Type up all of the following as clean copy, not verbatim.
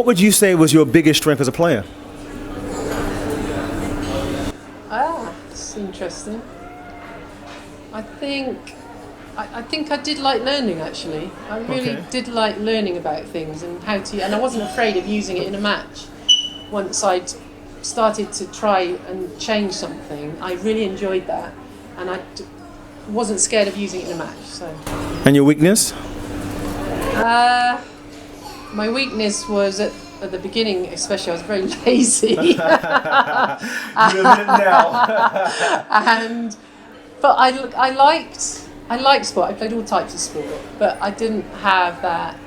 What would you say was your biggest strength as a player? It's interesting. I think I did like learning, actually. I really did like learning about things and how to, and I wasn't afraid of using it in a match. Once I'd started to try and change something, I really enjoyed that, and I wasn't scared of using it in a match. So. And your weakness? My weakness was at the beginning, especially, I was very lazy. You admit it now. But I liked sport. I played all types of sport, but I didn't have that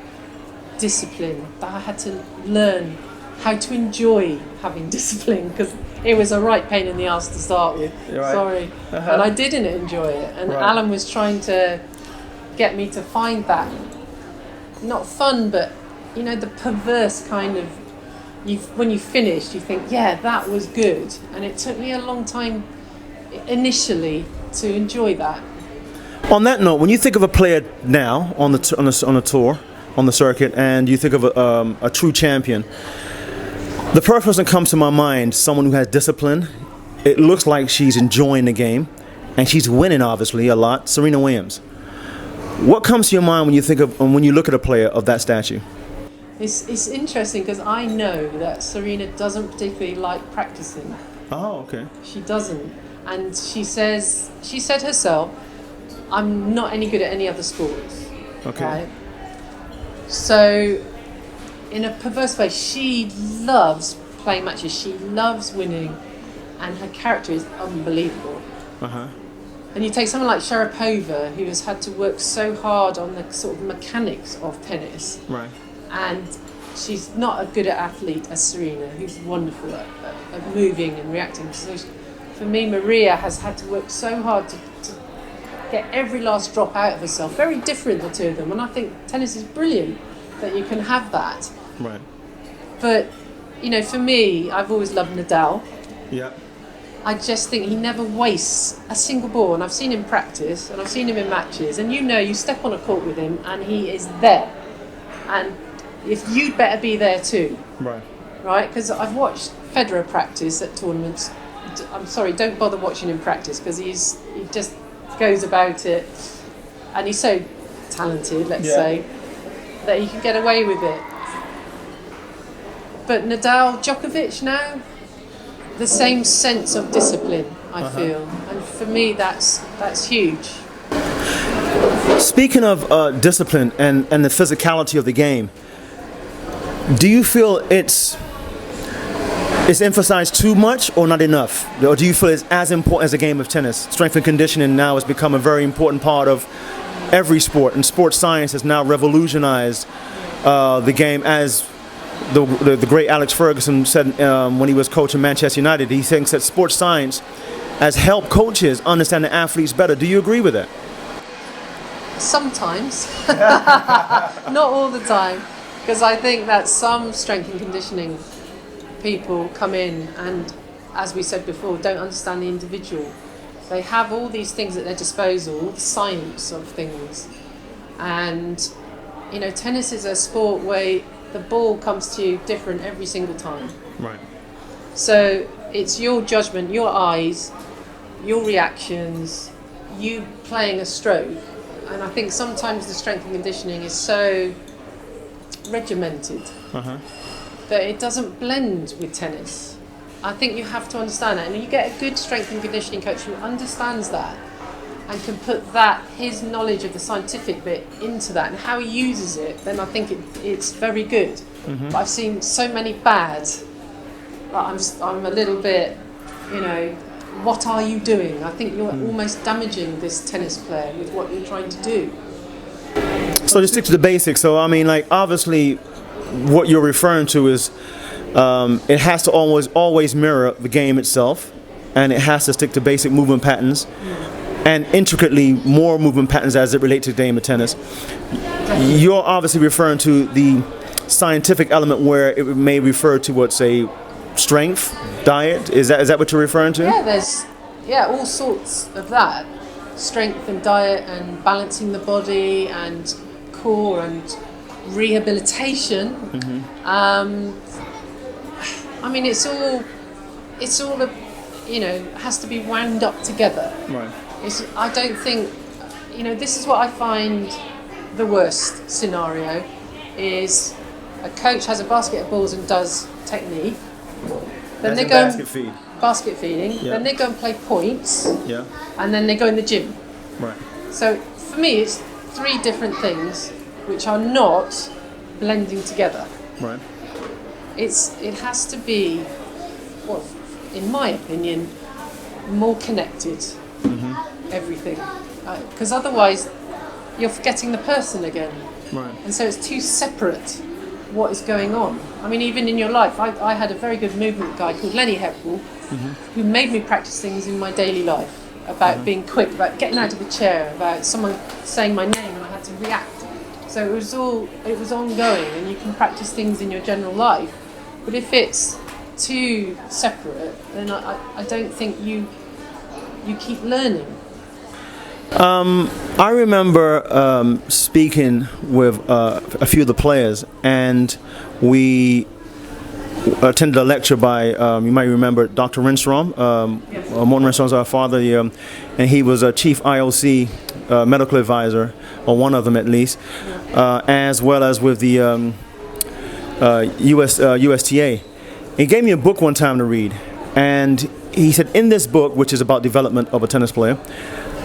discipline. That I had to learn how to enjoy having discipline, because it was a right pain in the arse to start with. Right. Sorry, and I didn't enjoy it. And Alan was trying to get me to find that, not fun, but the perverse kind of. When you finished, you think, yeah, that was good, and it took me a long time initially to enjoy that. On that note, when you think of a player now on the tour, on the circuit, and you think of a true champion, the first person that comes to my mind, someone who has discipline. It looks like she's enjoying the game, and she's winning obviously a lot. Serena Williams. What comes to your mind when you look at a player of that stature? It's interesting because I know that Serena doesn't particularly like practicing. Oh, okay. She doesn't, and she said herself, "I'm not any good at any other sports." Okay. Right? So, in a perverse way, she loves playing matches. She loves winning, and her character is unbelievable. And you take someone like Sharapova, who has had to work so hard on the sort of mechanics of tennis. Right. And she's not as good an athlete as Serena, who's wonderful at moving and reacting. So for me, Maria has had to work so hard to get every last drop out of herself. Very different, the two of them. And I think tennis is brilliant that you can have that. Right. But, for me, I've always loved Nadal. Yeah. I just think he never wastes a single ball. And I've seen him practice, and I've seen him in matches. And you step on a court with him, and he is there. And if you'd better be there too. Right? Because I've watched Federer practice at tournaments. I'm sorry, don't bother watching him practice, because he just goes about it, and he's so talented, let's say, that he can get away with it. But Nadal, Djokovic now, the same sense of discipline, I feel, and for me that's huge. Speaking of discipline and the physicality of the game, do you feel it's emphasized too much or not enough? Or do you feel it's as important as a game of tennis? Strength and conditioning now has become a very important part of every sport, and sports science has now revolutionized the game. As the great Alex Ferguson said when he was coaching Manchester United, he thinks that sports science has helped coaches understand the athletes better. Do you agree with that? Sometimes, not all the time, because I think that some strength and conditioning people come in and, as we said before, don't understand the individual. They have all these things at their disposal, all the science of things, and tennis is a sport where the ball comes to you different every single time. Right. So it's your judgment, your eyes, your reactions, you playing a stroke. And I think sometimes the strength and conditioning is so regimented that it doesn't blend with tennis. I think you have to understand that, and you get a good strength and conditioning coach who understands that and can put his knowledge of the scientific bit into that and how he uses it, then I think it's very good. But I've seen so many bad that I'm a little bit, what are you doing? I think you're almost damaging this tennis player with what you're trying to do. So to stick to the basics, so obviously what you're referring to is it has to always mirror the game itself, and it has to stick to basic movement patterns and intricately more movement patterns as it relates to the game of tennis. You're obviously referring to the scientific element where it may refer to strength, diet. Is that what you're referring to? Yeah, there's all sorts of that. Strength and diet and balancing the body and core and rehabilitation. I mean, it's all has to be wound up together. Right. I don't think, this is what I find the worst scenario is a coach has a basket of balls and does technique. Then they go basket feeding. Yeah. Then they go and play points. Yeah. And then they go in the gym. Right. So for me, it's three different things which are not blending together. Right. It has to be, in my opinion, more connected. Everything, because otherwise you're forgetting the person again. Right. And so it's too separate. What is going on? I mean, even in your life, I had a very good movement guy called Lenny Hepwell, who made me practice things in my daily life about being quick, about getting out of the chair, about someone saying my name and I had to react. So it was ongoing, and you can practice things in your general life. But if it's too separate, then I don't think you keep learning. I remember speaking with a few of the players, and we attended a lecture by, you might remember, Dr. Renstrom. Yes. Morton Renstrom is our father, and he was a chief IOC medical advisor, or one of them at least, as well as with the USTA. He gave me a book one time to read, and he said, in this book, which is about development of a tennis player,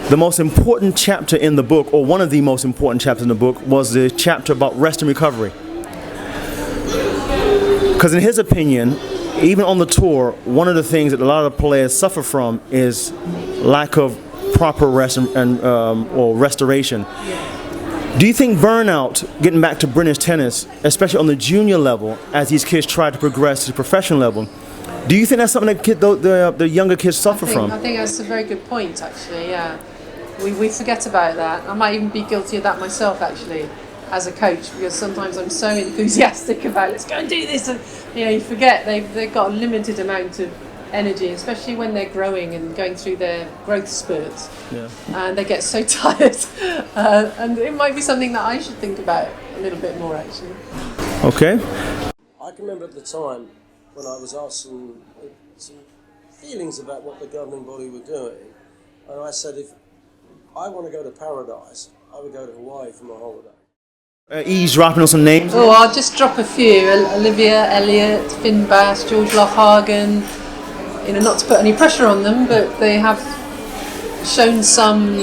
the most important chapter in the book, or one of the most important chapters in the book, was the chapter about rest and recovery. Because in his opinion, even on the tour, one of the things that a lot of players suffer from is lack of proper rest or restoration. Do you think burnout, getting back to British tennis, especially on the junior level, as these kids try to progress to the professional level, do you think that's something that the younger kids suffer from? I think that's a very good point, actually, yeah. We forget about that. I might even be guilty of that myself, actually, as a coach, because sometimes I'm so enthusiastic about, let's go and do this, and you forget they've got a limited amount of energy, especially when they're growing and going through their growth spurts. Yeah. And they get so tired. And it might be something that I should think about a little bit more, actually. Okay. I can remember at the time when I was asked some feelings about what the governing body were doing, and I said, if I want to go to paradise, I would go to Hawaii for my holiday. Eavesdropping on some names? Oh, I'll just drop a few. Olivia Elliott, Finn Bass, George Lochhagen. Not to put any pressure on them, but they have shown some